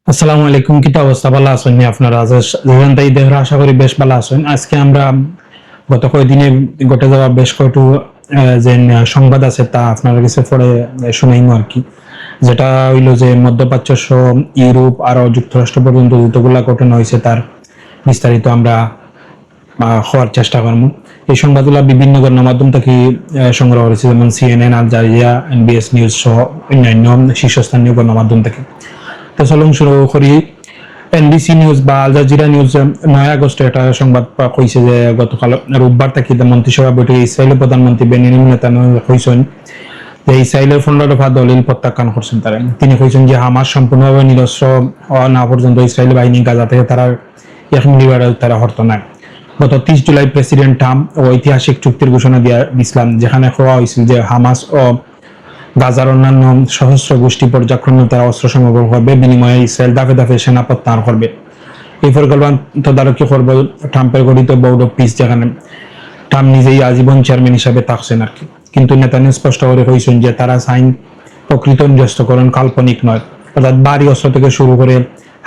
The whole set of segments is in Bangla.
আসসালামু আলাইকুম। কিতা অবস্থা? ভালো আছেন নি আপনারা? যেখান থেকে দেখরা আশা করি বেশ ভালো আছেন। আজকে আমরা গত কয়েকদিনে ঘটে যাওয়া বেশ কয়েকটু যে সংবাদ আছে তা আপনার কাছে পড়ে শুনাইমু আর কি। যেটা হইল যে মধ্যপ্রাচ্য সহ ইউরোপ আরো যুক্তরাষ্ট্র পর্যন্ত যতগুলা ঘটনা হয়েছে তার বিস্তারিত আমরা হওয়ার চেষ্টা করবো। এই সংবাদগুলো বিভিন্ন গণমাধ্যম থেকে সংগ্রহ করেছে, যেমন CNN, Al Jazeera, NBS news সহ অন্যান্য শীর্ষস্থানীয় গণমাধ্যম থেকে। তো চলুন শুরু করি। এনবিসি নিউজ বা আল জাজিরা নিউজ 9 আগস্টে একটা সংবাদ কইছে যে গতকাল রোববার থেকে মন্ত্রিসভা বৈঠকে ইসরায়েলের প্রধানমন্ত্রী বেনিয়ামিন নেতানিয়াহু কইছেন যে ইসরায়েলের 15 দফা দলিল প্রত্যাখ্যান করছেন তারা। তিনি কইছেন যে হামাস সম্পূর্ণভাবে নিরস্ত্র হওয়া না পর্যন্ত ইসরায়েলি বাহিনী গাজা থেকে তারা 1 মিলিমিটার তারা হরত না। গত 30 জুলাই প্রেসিডেন্ট ট্রাম্প ঐতিহাসিক চুক্তির ঘোষণা দিয়েছিলেন, যেখানে কোয়া হয়েছিল যে হামাস ও গাজার অন্যান্য সশস্ত্র গোষ্ঠী পর্যায়ক্রমে তারা অস্ত্র সংগ্রহ করবে, বিনিময়ে ইসরায়েল ধাপে ধাপে সেনা প্রত্যাহার করবে। এই পরিকল্পনা তদারকি করবে ট্রাম্পের গঠিত বোর্ড অফ পিস, যেখানে ট্রাম্প নিজেই আজীবন চেয়ারম্যান হিসাবে থাকছেন আর কি। কিন্তু নেতানিয়াহু স্পষ্ট করে কইছেন যে তারা সাইন প্রকৃত নিরস্ত্রকরণ কাল্পনিক নয়, অর্থাৎ ভারী অস্ত্র থেকে শুরু করে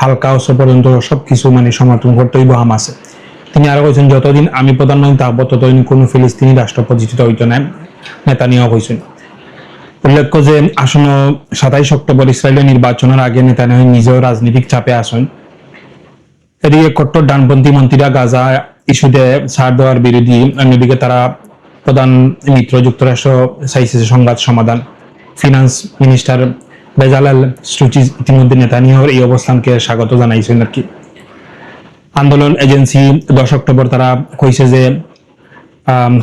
হালকা অস্ত্র পর্যন্ত সবকিছু সমর্থন করতে হইব হামাসে। তিনি আরো কইছেন, যতদিন আমি প্রধানমন্ত্রী থাকবো ততদিন কোনো ফিলিস্তিনি রাষ্ট্র প্রতিষ্ঠিত হইতো না, নেতানিয়াহু কইছেন। উল্লেখ্য যে আসন্ন 27 অক্টোবর ইসরায়েলের নির্বাচনের আগে নেতানিয়াহু নিজেও রাজনৈতিক চাপে আছেন। এদিকে কট্টর ডানপন্থী মন্ত্রীরা গাজা ইস্যুতে ছাড় দেওয়ার বিরোধী, অন্যদিকে তারা প্রধান মিত্র যুক্তরাষ্ট্র চাইছে সংঘাত সমাধান। ফিনান্স মিনিস্টার বেজালেল স্ট্রুচিজ ইতিমধ্যে নেতানিয়াহুর এই অবস্থানকে স্বাগত জানাইছেন আর কি। আন্দোলন এজেন্সি 10 অক্টোবর তারা কইছে যে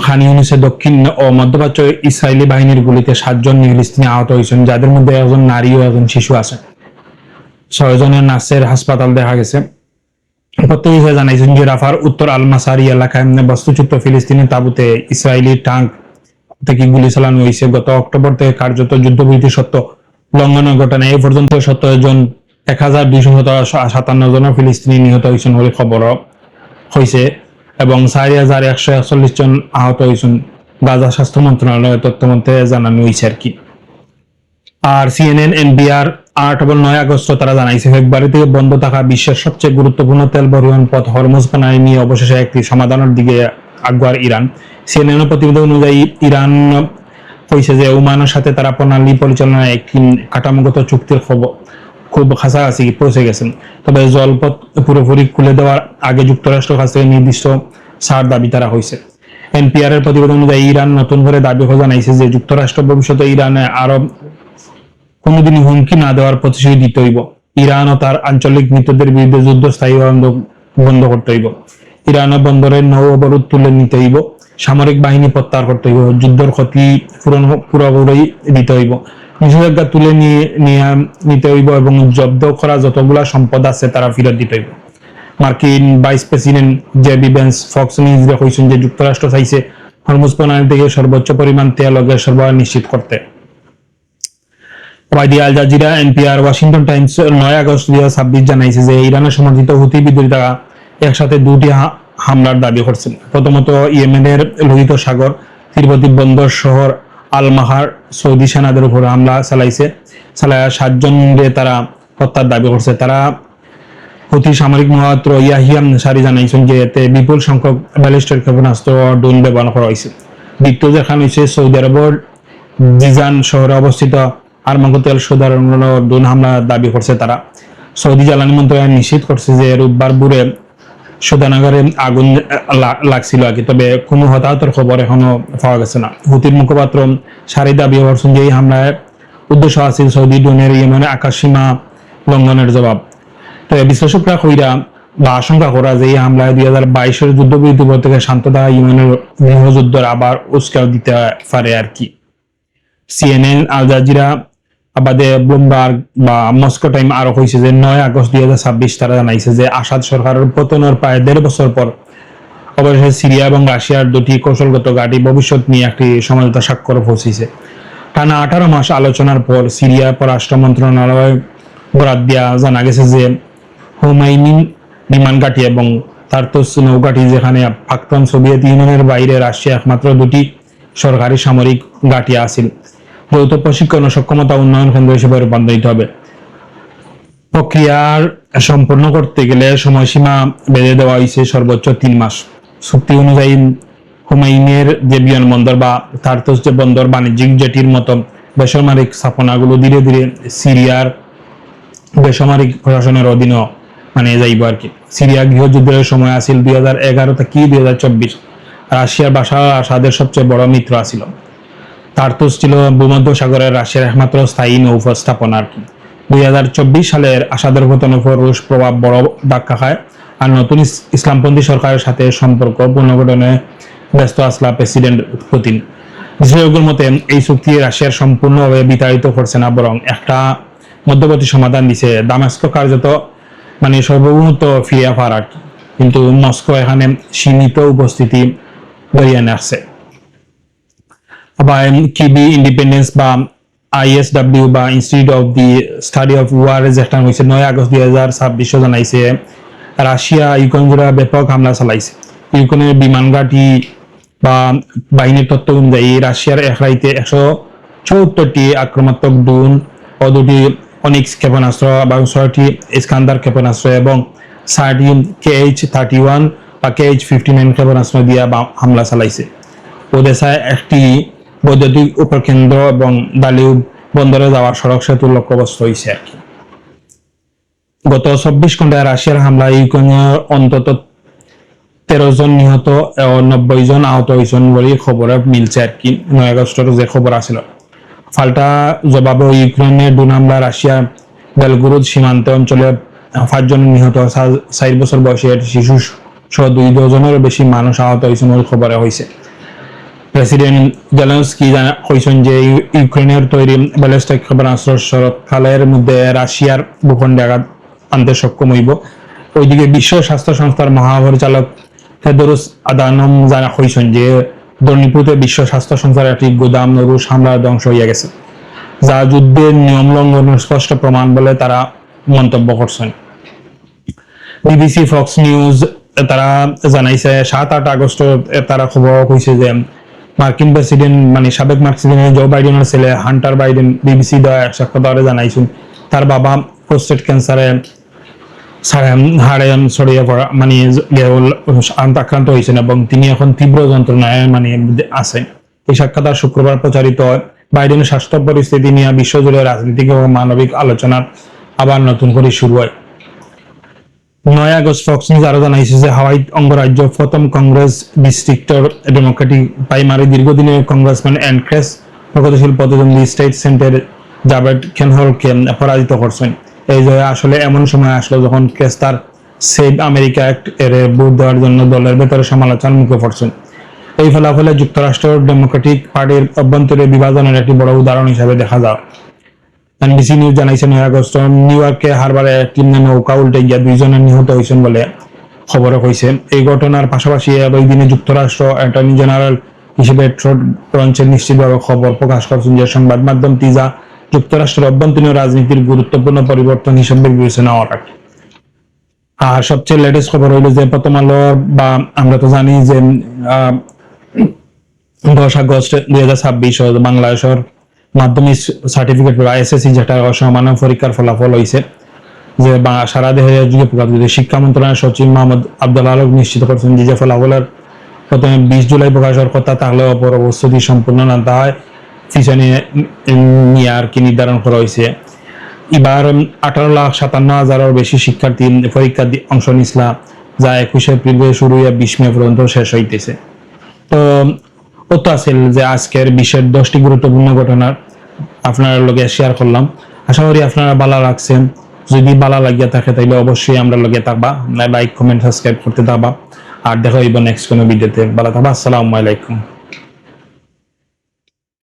খান ইউনিসের দক্ষিণ ও মধ্যপ্রাচ্য ইসরায়েলি বাহিনীর গুলিতে 7 জন ফিলিস্তিনি আহত হয়েছেন, যাদের মধ্যে একজন নারী ও একজন শিশু আছে। 6 জনের নার্সের হাসপাতাল দেখা গেছে। প্রত্যেকে জানাইছেন যে রাফার উত্তর আল মাসারি এলাকায় বস্তুচ্যুত ফিলিস্তিনি তাঁবুতে ইসরায়েলি ট্যাঙ্ক থেকে গুলি চালানো হয়েছে। গত অক্টোবর থেকে কার্যত যুদ্ধবিরতি সত্ত্বেও লঙ্ঘনের ঘটনায় এই পর্যন্ত 17 জন 1257 জন ফিলিস্তিনি নিহত হয়েছেন বলে খবর হয়েছে এবং 4141 জন আহত হয়েছেন, গাজা স্বাস্থ্য মন্ত্রণালয়ের তথ্য মধ্যে জানানো হয়েছে আর কি। আর সিএনএন এনবিআর 8 এবং 9 আগস্ট তারা জানাইছে ফেব্রুয়ারি থেকে বন্ধ থাকা বিশ্বের সবচেয়ে গুরুত্বপূর্ণ তেল পরিবহন পথ হরমুজ প্রণালী নিয়ে অবশেষে একটি সমাধানের দিকে আগুয়ার ইরান। সিএনএন প্রতিবেদন অনুযায়ী ইরান কইছে যে ওমানের সাথে তারা প্রণালী পরিচালনায় একটি কাঠামোগত চুক্তির খবর খুব কাছাকাছি পৌঁছে গেছেন, তবে জলপথ পুরোপুরি খুলে দেওয়ার আগে যুক্তরাষ্ট্রের কাছে নির্দিষ্ট ছাড় দাবি তারা হয়েছে। এনপিআর এর প্রতিবেদন অনুযায়ী ইরান নতুন করে দাবি জানাইছে যে যুক্তরাষ্ট্র ভবিষ্যতে ইরানে আরব কোনোদিনই হুমকি না দেওয়ার প্রতিশ্রুতি দিতে হইব। ইরান ও তার আঞ্চলিক মিত্রদের বিরুদ্ধে যুদ্ধ স্থায়ী বন্ধ করতে হইব। ইরান ও বন্দরের নৌ অবরোধ তুলে নিতে হইব। সামরিক বাহিনী প্রত্যাহার করতে হইব। যুদ্ধের ক্ষতি পুরোপুরি দিতে হইব। নিষেধাজ্ঞা তুলে নিতে হইব এবং জব্দ করা যতগুলা সম্পদ আছে তারা ফেরত দিতে হইব। মার্কিন vice president JD Vance Fox নিউজে কইছেন যে যুক্তরাষ্ট্র চাইছে হরমুজ প্রণালী থেকে সর্বোচ্চ পরিমাণ তেল ও গ্যাস সরবরাহ নিশ্চিত করতে। YD Al Jazeera, NPR, Washington Times 9 August 2026 জানাইছে যে ইরানের সমর্থিত হুতি বিদ্রোহীরা একসাথে দুটি হামলার দাবি করছেন। প্রথমত ইয়েমেনের লোহিত সাগর তীরবর্তী বন্দর শহর আল মাহার সৌদি সেনাদের উপর হামলা চালায় 7 জনকে তারা হত্যার দাবি করছে। তারা হুতি সামরিক মুখপাত্র ইয়াহিয়া সারি জানাইছেন যে এতে বিপুল সংখ্যক ব্যালিস্টিক ক্ষেপণাস্ত্র ও ড্রোন ব্যবহার করা হয়েছে। দ্বিতীয় দেখানো হয়েছে সৌদি আরবের জিজান শহরে অবস্থিত আরমাকো তেল শোধার ড্রোন হামলা দাবি করছে তারা। সৌদি জ্বালানি মন্ত্রণালয় নিশ্চিত করছে যে রোববার ভোরে শোধানাগারে আগুন লাগছিল আগে, তবে কোনো হতাহতের খবর এখনো পাওয়া গেছে না। হুতির মুখপাত্র সারি দাবি করছেন যে এই হামলায় উদ্দেশ্য আছে সৌদি ড্রোনের ইয়েমেনের আকাশসীমা লঙ্ঘনের জবাব। তো বিশ্লেষকরা কইরা বা আশঙ্কা করা যে এই হামলায় 2022-এর যুদ্ধবিরতি পর থেকে শান্ত থাকা ইয়েমেনের গৃহযুদ্ধের আবার উস্কাও দিতে পারে আর কি। সিএনএন, আল জাজিরা, আবাদে ব্লুমবার্গ বা মস্কো টাইম আরো কইছে যে 9 আগস্ট 2026 তারা জানাইছে যে আসাদ সরকারের পতনের প্রায় 1.5 বছর পর অবশেষে সিরিয়া এবং রাশিয়ার দুটি কৌশলগত ঘাঁটি ভবিষ্যৎ নিয়ে একটি সমঝোতা স্বাক্ষর পৌঁছেছে। টানা 18 মাস আলোচনার পর সিরিয়া পররাষ্ট্র মন্ত্রণালয় বরাদ দিয়া জানা গেছে যে হোমাইমিন বিমান ঘাঁটি এবং তারতোস নৌঘাঁটি, যেখানে প্রাক্তন সোভিয়েত ইউনিয়নের বাইরে রাশিয়া একমাত্র দুটি সরকারি সামরিক ঘাঁটি আছিল, যৌথ প্রশিক্ষণ ও সক্ষমতা উন্নয়ন কেন্দ্র হিসেবে রূপান্তরিত হবে। প্রক্রিয়ার সম্পন্ন করতে গেলে সময়সীমা বেঁধে দেওয়া হয়েছে সর্বোচ্চ 3 মাস। চুক্তি অনুযায়ী হুমায়ুনের যে বিমানবন্দর বা তার্তুস যে বন্দর বাণিজ্যিক জেটির মতো বেসামরিক স্থাপনাগুলো ধীরে ধীরে সিরিয়ার বেসামরিক প্রশাসনের অধীনে মানে যাইব আর কি। সিরিয়া গৃহযুদ্ধের সময় আসিল 2011 থেকে 2024। রাশিয়ার বাশার আসাদের সবচেয়ে বড় মিত্র আছিল। তার্তুস ছিল ভূমধ্য সাগরের রাশিয়ার একমাত্র স্থায়ী নৌ স্থাপনা আর কি। 2024 সালের আসাদের পতনের পর রুশ প্রভাব বড় ধাক্কা খায়, আর নতুন ইসলামপন্থী সরকারের সাথে সম্পর্ক পুনর্গঠনে ব্যস্ত আসলা প্রেসিডেন্ট পুতিন। বিশেষজ্ঞের মতে এই চুক্তি রাশিয়ার সম্পূর্ণভাবে বিতাড়িত করছে না, বরং একটা মধ্যবর্তী সমাধান দিছে। দামেস্কো কার্যত মানে সর্বভৌমত্ব ফিরে পাওয়ার আর কি, কিন্তু মস্কো এখানে সীমিত উপস্থিতি ধরিয়ে আসছে। আবার কিবি ইন্ডিপেন্ডেন্স বা আইএসডব্লিউ বা institute of the study of war যেটা হয়েছে 9 আগস্ট 2026 জানাইছে রাশিয়া ইউক্রেন জুড়ে ব্যাপক হামলা চালাইছে। ইউক্রেনের বিমান ঘাঁটি বা বাহিনীর তথ্য অনুযায়ী রাশিয়ার এক রাইতে 174টি আক্রমণাত্মক ড্রোন ও 2টি অনিক্স ক্ষেপণাস্ত্র এবং 6টি ইস্কান্দার ক্ষেপণাস্ত্র এবং 6টি KH-31 বা KH-59 ক্ষেপণাস্ত্র দিয়ে হামলা চালাইছে। ওদেসায় একটি বৈদ্যুতিক উপকেন্দ্র এবং দালিউব বন্দরে যাওয়ার সড়ক সেতু লক্ষ্যবস্তু হয়েছে আর কি। গত 24 ঘন্টায় রাশিয়ার হামলায় ইউক্রেনের অন্তত 13 জন নিহত ও 90 জন আহত হয়েছেন বলে খবরে মিলছে আর কি। 9 আগস্টের যে খবর আছিল, পাল্টা জবাবে ইউক্রেনের ড্রোন হামলা রাশিয়া বেলগরুদ সীমান্ত অঞ্চলে 5 জন নিহত, 4 বছর বয়সী শিশু সহ 2 ডজনেরও বেশি মানুষ আহত হয়েছেন বলে খবরে হয়েছে। প্রেসিডেন্ট জেলেনস্কি কইছেন যে ইউক্রেনের তৈরি ব্যালিস্টিক ক্ষেপণাস্ত্র শরৎকালের মধ্যে রাশিয়ার ভূখণ্ডে আঘাত আনতে সক্ষম হইব। ওইদিকে বিশ্ব স্বাস্থ্য সংস্থার মহাপরিচালক তেদরুস আদানম জানা কইছেন যে দর্নিপুতে বিশ্ব স্বাস্থ্য সংস্থার একটি গোদাম রুশ হামলার ধ্বংস হয়ে গেছে, যা যুদ্ধের নিয়ম লঙ্ঘনের স্পষ্ট প্রমাণ বলে তারা মন্তব্য করছেন। বিবিসি ফক্স নিউজ তারা জানাইছে 7-8 আগস্ট তারা খবর কইছে যে মার্কিন প্রেসিডেন্ট মানে সাবেক প্রেসিডেন্ট জো বাইডেনের ছেলে হান্টার বাইডেন বিবিসি দেওয়া সাক্ষাৎকারে জানাইছেন তার বাবা প্রোস্টেট ক্যান্সারে হাড়ে ছড়িয়ে পড়া মানে আক্রান্ত হয়েছেন এবং তিনি এখন তীব্র যন্ত্রণায় মানে আছেন। এই সাক্ষাৎকার শুক্রবার প্রচারিত হয়। বাইডেনের স্বাস্থ্য পরিস্থিতি নিয়ে বিশ্বজুড়ে রাজনৈতিক ও মানবিক আলোচনার আবার নতুন করে শুরু হয়। 9 আগস্ট ফক্স নিউজ আরো জানাইছে যে হাওয়াই অঙ্গরাজ্য প্রথম কংগ্রেস ডিস্ট্রিক্টর ডেমোক্রেটিক প্রাইমারি দীর্ঘদিনের কংগ্রেসম্যান অ্যান্ড ক্রেস প্রগতিশীল প্রতিদ্বন্দ্বী স্টেট সেন্টার জাভেদ খেনহলকে পরাজিত করছেন। এই জয় আসলে এমন সময় আসলো যখন ক্রেস তার সেভ আমেরিকা অ্যাক্ট এর ভোট দেওয়ার জন্য দলের ভেতরে সমালোচনার মুখে পড়ছেন। এই ফলাফলে যুক্তরাষ্ট্র ডেমোক্রেটিক পার্টির অভ্যন্তরে বিভাজনের একটি বড় উদাহরণ হিসেবে দেখা যায়। এনবিসি নিউজ জানাইছে 9 আগস্ট নিউ ইয়র্কে হারবারে একটি নৌকা উল্টে গিয়ে 2 জনের নিহত হয়েছেন বলে খবরে হয়েছে। এই ঘটনার পাশাপাশি ওই দিনে যুক্তরাষ্ট্র অ্যাটর্নি জেনারেল হিসেবে ট্রড ব্রঞ্চের নিশ্চিতভাবে খবর প্রকাশ করছেন যে সংবাদ মাধ্যম যা যুক্তরাষ্ট্রের অভ্যন্তরীণ রাজনীতির গুরুত্বপূর্ণ পরিবর্তন হিসেবে বিবেচনা করা। আর সবচেয়ে লেটেস্ট খবর হইল যে প্রথম আলো বা আমরা তো জানি যে 10 আগস্ট 2026 বাংলাদেশের মাধ্যমিক সার্টিফিকেট এসএসসি যেটা অসমানব পরীক্ষার ফলাফল হয়েছে যে সারা দেশে যুগে প্রকাশিত। শিক্ষা মন্ত্রণালয়ের সচিব মোহাম্মদ আব্দুল আলম নিশ্চিত করছেন যে ফলাফলের প্রথমে 20 জুলাই প্রকাশের কথা থাকলেও পরবর্তী সম্পূর্ণ না হয় পিছনে নিয়ে আর কি নির্ধারণ করা হয়েছে। এবার 18,57,000-এর বেশি শিক্ষার্থী পরীক্ষা অংশ নিছিলা, যা 21 এপ্রিল শুরু হয়ে 20 মে পর্যন্ত শেষ হইতেছে। তো অত আছিল যে আজকের বিশ্বের 10টি গুরুত্বপূর্ণ ঘটনা আপনার লগে শেয়ার করলাম। আশা করি আপনারা ভালো লাগছেন। যদি ভালো লাগিয়া থাকে তাহলে অবশ্যই আমরা লগে থাকবা, লাইক কমেন্ট সাবস্ক্রাইব করতে থাকবা। আর দেখা হইব নেক্সট কোনো ভিডিওতে। ভালো থাকবা। আসসালামু আলাইকুম।